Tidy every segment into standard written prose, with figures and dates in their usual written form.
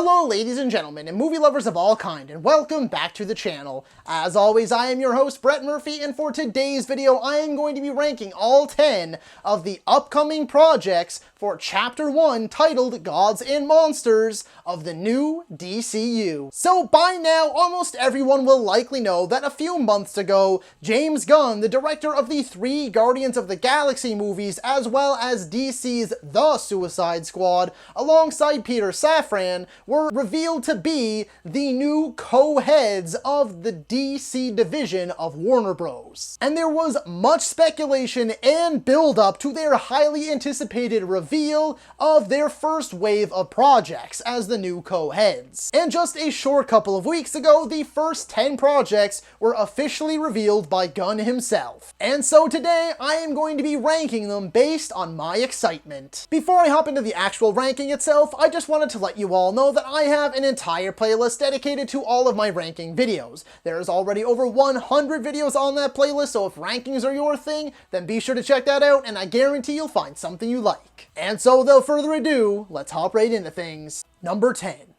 Hello ladies and gentlemen, and movie lovers of all kind, and welcome back to the channel. As always, I am your host, Brett Murphy, and for today's video, I am going to be ranking all 10 of the upcoming projects for Chapter 1 titled Gods and Monsters of the new DCU. So by now, almost everyone will likely know that a few months ago, James Gunn, the director of the 3 Guardians of the Galaxy movies, as well as DC's The Suicide Squad, alongside Peter Safran, were revealed to be the new co-heads of the DC division of Warner Bros. And there was much speculation and build-up to their highly anticipated reveal of their first wave of projects as the new co-heads. And just a short couple of weeks ago, the first 10 projects were officially revealed by Gunn himself. And so today, I am going to be ranking them based on my excitement. Before I hop into the actual ranking itself, I just wanted to let you all know that I have an entire playlist dedicated to all of my ranking videos. There's already over 100 videos on that playlist, so if rankings are your thing, then be sure to check that out, and I guarantee you'll find something you like. And so without further ado, let's hop right into things. Number 10,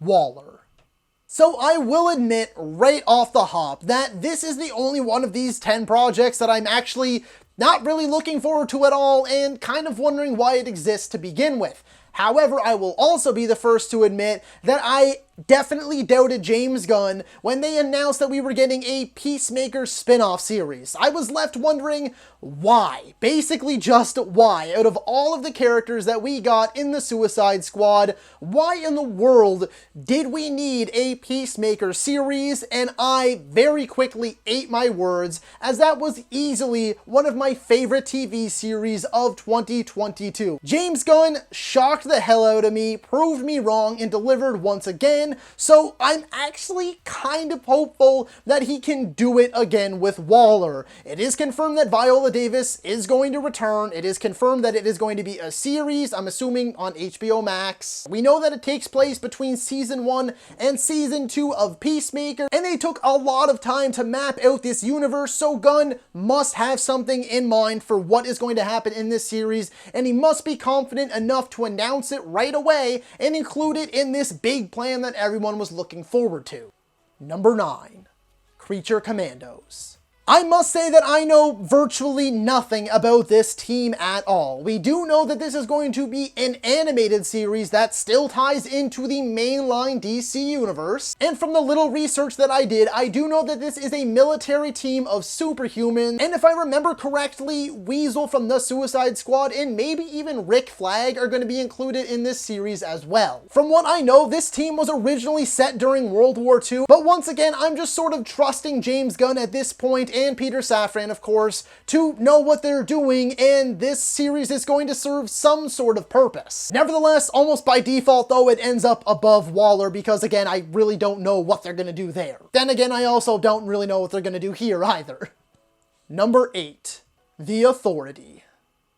Waller. So I will admit right off the hop that this is the only one of these 10 projects that I'm actually not really looking forward to at all, and kind of wondering why it exists to begin with. However, I will also be the first to admit that I definitely doubted James Gunn when they announced that we were getting a Peacemaker spin-off series. I was left wondering why. Basically just why. Out of all of the characters that we got in the Suicide Squad, why in the world did we need a Peacemaker series? And I very quickly ate my words, as that was easily one of my favorite TV series of 2022. James Gunn shocked the hell out of me, proved me wrong, and delivered once again. So I'm actually kind of hopeful that he can do it again with Waller. It is confirmed that Viola Davis is going to return. It is confirmed that it is going to be a series, I'm assuming on HBO Max. We know that it takes place between season 1 and season 2 of Peacemaker, and they took a lot of time to map out this universe, so Gunn must have something in mind for what is going to happen in this series, and he must be confident enough to announce it right away and include it in this big plan that everyone was looking forward to. Number 9, Creature Commandos. I must say that I know virtually nothing about this team at all. We do know that this is going to be an animated series that still ties into the mainline DC universe. And from the little research that I did, I do know that this is a military team of superhumans. And if I remember correctly, Weasel from the Suicide Squad and maybe even Rick Flag are going to be included in this series as well. From what I know, this team was originally set during World War II, but once again, I'm just sort of trusting James Gunn at this point, and Peter Safran, of course, to know what they're doing, and this series is going to serve some sort of purpose. Nevertheless, almost by default though, it ends up above Waller because, again, I really don't know what they're going to do there. Then again, I also don't really know what they're going to do here either. Number 8, The Authority.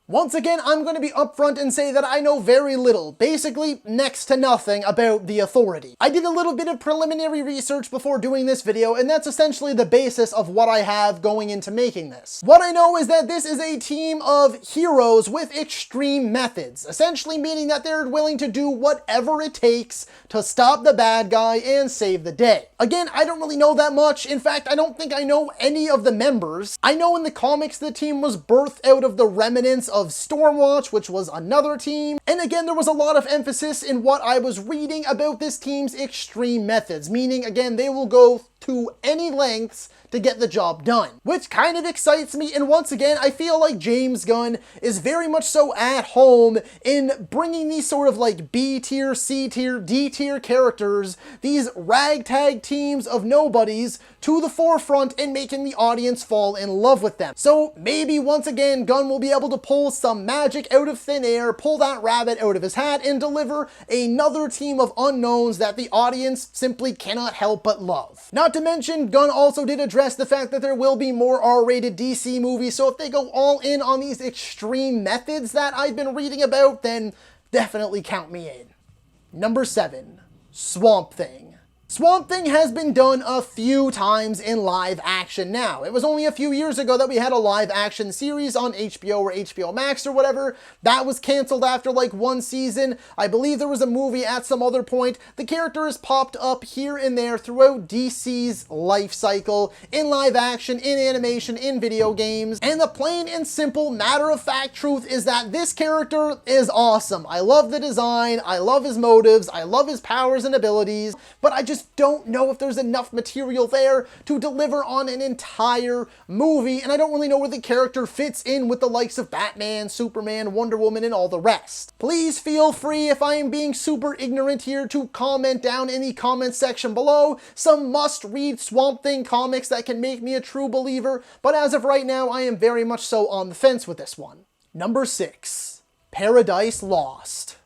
Once again, I'm going to be upfront and say that I know very little, basically next to nothing, about The Authority. I did a little bit of preliminary research before doing this video, and that's essentially the basis of what I have going into making this. What I know is that this is a team of heroes with extreme methods, essentially meaning that they're willing to do whatever it takes to stop the bad guy and save the day. Again, I don't really know that much. In fact, I don't think I know any of the members. I know in the comics the team was birthed out of the remnants of Stormwatch, which was another team. And again, there was a lot of emphasis in what I was reading about this team's extreme methods, meaning, again, they will go to any lengths to get the job done, which kind of excites me. And once again, I feel like James Gunn is very much so at home in bringing these sort of like B tier, C tier, D tier characters, these ragtag teams of nobodies, to the forefront and making the audience fall in love with them. So maybe once again, Gunn will be able to pull some magic out of thin air, pull that rabbit out of his hat, and deliver another team of unknowns that the audience simply cannot help but love. Not to mention, Gunn also did address the fact that there will be more R-rated DC movies, so if they go all in on these extreme methods that I've been reading about, then definitely count me in. Number 7, Swamp Thing. Swamp Thing has been done a few times in live action now. It was only a few years ago that we had a live action series on HBO or HBO Max or whatever. That was canceled after like one season. I believe there was a movie at some other point. The character has popped up here and there throughout DC's life cycle, in live action, in animation, in video games. And the plain and simple matter-of-fact truth is that this character is awesome. I love the design, I love his motives, I love his powers and abilities, but I just don't know if there's enough material there to deliver on an entire movie, and I don't really know where the character fits in with the likes of Batman, Superman, Wonder Woman, and all the rest. Please feel free, if I am being super ignorant here, to comment down in the comment section below some must-read Swamp Thing comics that can make me a true believer, but as of right now, I am very much so on the fence with this one. Number 6. Paradise Lost.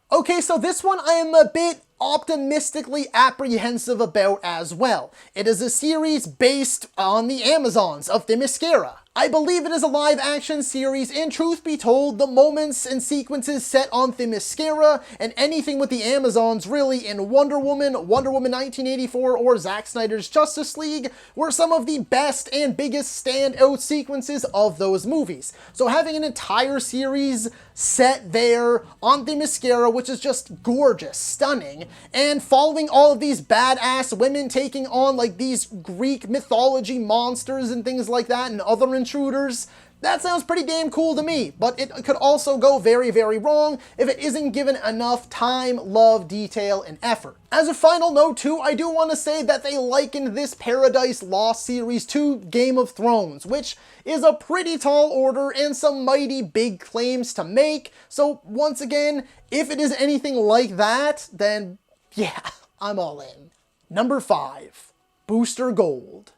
Okay, so this one I am a bit optimistically apprehensive about as well. It is a series based on the Amazons of Themyscira. I believe it is a live action series, and truth be told, the moments and sequences set on Themyscira and anything with the Amazons really in Wonder Woman 1984, or Zack Snyder's Justice League were some of the best and biggest standout sequences of those movies. So having an entire series set there on Themyscira, which is just gorgeous, stunning, and following all of these badass women taking on like these Greek mythology monsters and things like that and other intruders, that sounds pretty damn cool to me, but it could also go very, very wrong if it isn't given enough time, love, detail, and effort. As a final note too, I do want to say that they likened this Paradise Lost series to Game of Thrones, which is a pretty tall order and some mighty big claims to make, so once again, if it is anything like that, then yeah, I'm all in. Number 5. Booster Gold.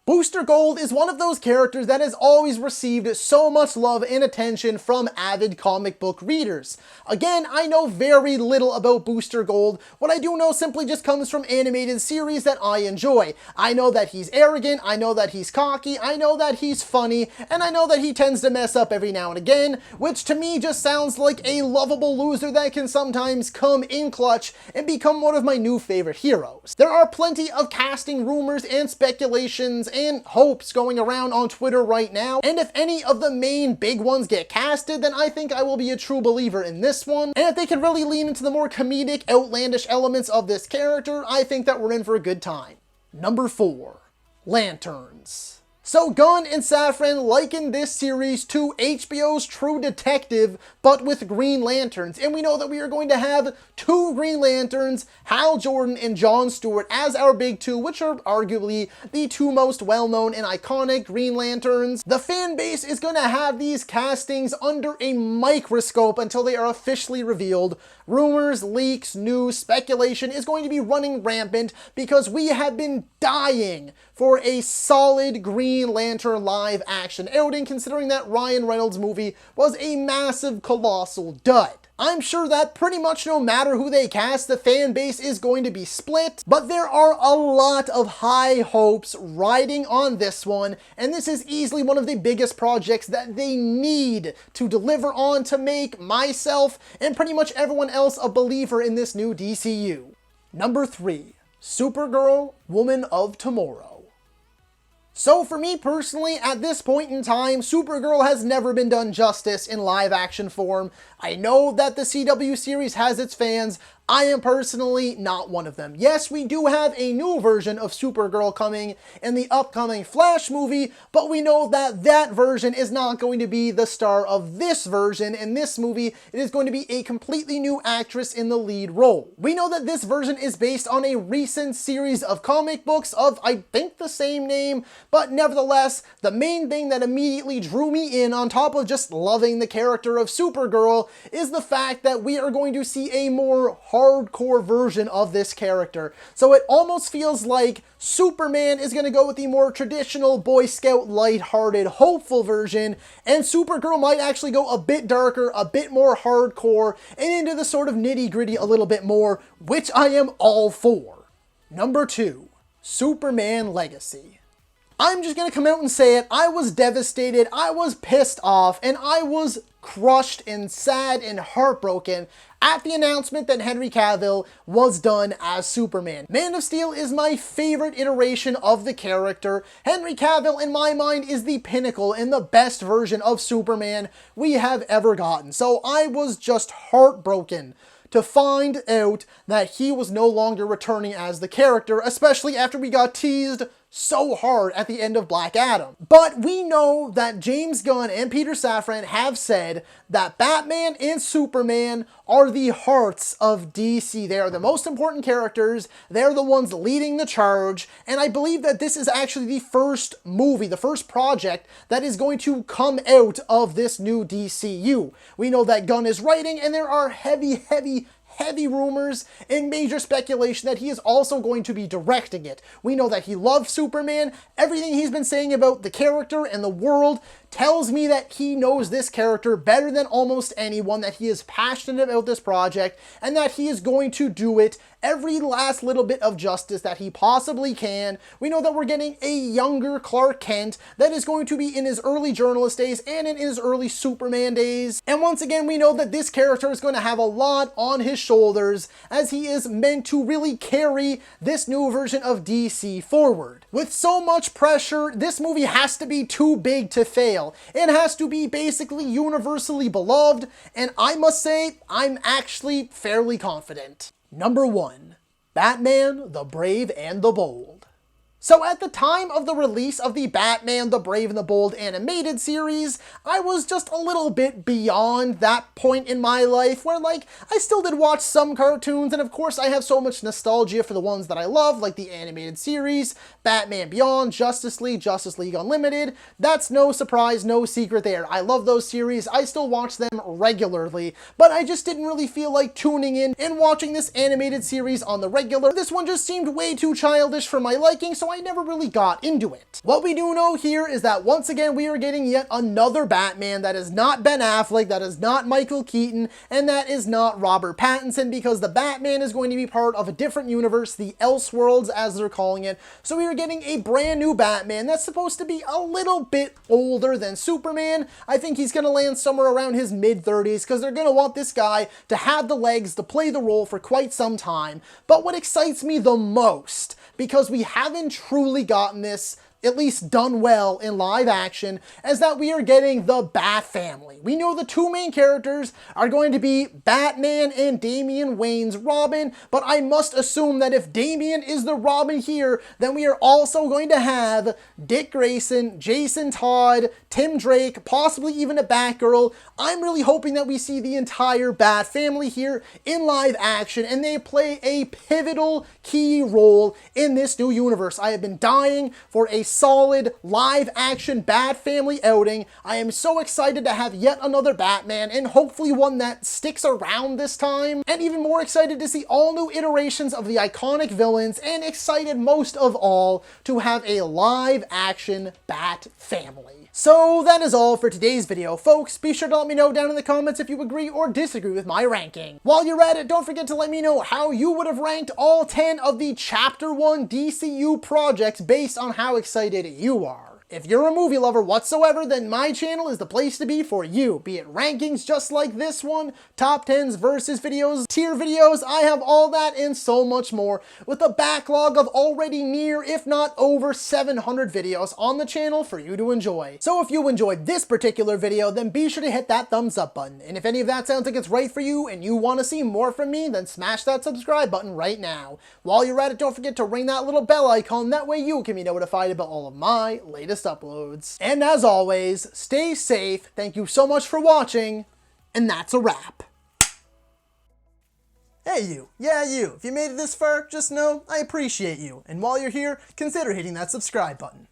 Booster Gold is one of those characters that has always received so much love and attention from avid comic book readers. Again, I know very little about Booster Gold. What I do know simply just comes from animated series that I enjoy. I know that he's arrogant, I know that he's cocky, I know that he's funny, and I know that he tends to mess up every now and again, which to me just sounds like a lovable loser that can sometimes come in clutch and become one of my new favorite heroes. There are plenty of casting rumors and speculations and hopes going around on Twitter right now, and if any of the main big ones get casted, then I think I will be a true believer in this one, and if they can really lean into the more comedic, outlandish elements of this character, I think that we're in for a good time. Number 4. Lanterns. So Gunn and Safran likened this series to HBO's True Detective, but with Green Lanterns, and we know that we are going to have 2 Green Lanterns, Hal Jordan and Jon Stewart, as our big 2, which are arguably the 2 most well-known and iconic Green Lanterns. The fan base is going to have these castings under a microscope until they are officially revealed. Rumors, leaks, news, speculation is going to be running rampant because we have been dying for a solid Green Lantern live action outing, considering that Ryan Reynolds' movie was a massive, colossal dud. I'm sure that pretty much no matter who they cast, the fan base is going to be split, but there are a lot of high hopes riding on this one, and this is easily one of the biggest projects that they need to deliver on to make myself and pretty much everyone else a believer in this new DCU. Number 3. Supergirl, Woman of Tomorrow. So for me personally, at this point in time, Supergirl has never been done justice in live action form. I know that the CW series has its fans. I am personally not one of them. Yes, we do have a new version of Supergirl coming in the upcoming Flash movie, but we know that that version is not going to be the star of this version. In this movie, it is going to be a completely new actress in the lead role. We know that this version is based on a recent series of comic books of, I think, the same name, but nevertheless, the main thing that immediately drew me in, on top of just loving the character of Supergirl, is the fact that we are going to see a more hardcore version of this character. So it almost feels like Superman is going to go with the more traditional Boy Scout, lighthearted, hopeful version, and Supergirl might actually go a bit darker, a bit more hardcore, and into the sort of nitty-gritty a little bit more, which I am all for. Number 2. Superman Legacy. I'm just gonna come out and say it. I was devastated, I was pissed off, and I was crushed and sad and heartbroken at the announcement that Henry Cavill was done as Superman. Man of Steel is my favorite iteration of the character. Henry Cavill, in my mind, is the pinnacle and the best version of Superman we have ever gotten. So I was just heartbroken to find out that he was no longer returning as the character, especially after we got teased so hard at the end of Black Adam. But we know that James Gunn and Peter Safran have said that Batman and Superman are the hearts of DC. They are the most important characters. They're the ones leading the charge. And I believe that this is actually the first movie, the first project that is going to come out of this new DCU. We know that Gunn is writing, and there are heavy rumors and major speculation that he is also going to be directing it. We know that he loves Superman. Everything he's been saying about the character and the world tells me that he knows this character better than almost anyone, that he is passionate about this project, and that he is going to do it every last little bit of justice that he possibly can. We know that we're getting a younger Clark Kent that is going to be in his early journalist days and in his early Superman days. And once again, we know that this character is going to have a lot on his shoulders, as he is meant to really carry this new version of DC forward. With so much pressure, this movie has to be too big to fail. It has to be basically universally beloved, and I must say, I'm actually fairly confident. Number 1, Batman, the Brave and the Bold. So at the time of the release of the Batman, the Brave and the Bold animated series, I was just a little bit beyond that point in my life where, like, I still did watch some cartoons, and of course I have so much nostalgia for the ones that I love, like the animated series, Batman Beyond, Justice League Unlimited. That's no surprise, no secret there. I love those series, I still watch them regularly, but I just didn't really feel like tuning in and watching this animated series on the regular. This one just seemed way too childish for my liking, so I never really got into it. What we do know here is that once again we are getting yet another Batman that is not Ben Affleck, that is not Michael Keaton, and that is not Robert Pattinson, because the Batman is going to be part of a different universe, the Elseworlds as they're calling it. So we are getting a brand new Batman that's supposed to be a little bit older than Superman. I think he's going to land somewhere around his mid-30s, because they're going to want this guy to have the legs to play the role for quite some time. But what excites me the most, because we haven't truly gotten this at least done well in live action, is that we are getting the Bat family. We know the two main characters are going to be Batman and Damian Wayne's Robin, but I must assume that if Damian is the Robin here, then we are also going to have Dick Grayson, Jason Todd, Tim Drake, possibly even a Batgirl. I'm really hoping that we see the entire Bat family here in live action, and they play a pivotal key role in this new universe. I have been dying for a solid live action Bat family outing. I am so excited to have yet another Batman, and hopefully one that sticks around this time, and even more excited to see all new iterations of the iconic villains, and excited most of all to have a live action Bat family. So that is all for today's video, folks. Be sure to let me know down in the comments if you agree or disagree with my ranking. While you're at it, don't forget to let me know how you would have ranked all 10 of the Chapter 1 DCU projects based on how excited you are. If you're a movie lover whatsoever, then my channel is the place to be for you. Be it rankings just like this one, top 10s versus videos, tier videos, I have all that and so much more, with a backlog of already near, if not over 700 videos on the channel for you to enjoy. So if you enjoyed this particular video, then be sure to hit that thumbs up button. And if any of that sounds like it's right for you and you want to see more from me, then smash that subscribe button right now. While you're at it, don't forget to ring that little bell icon. That way you can be notified about all of my latest uploads. And as always, stay safe, thank you so much for watching, and that's a wrap. Hey you, yeah you, if you made it this far, just know I appreciate you, and while you're here, consider hitting that subscribe button.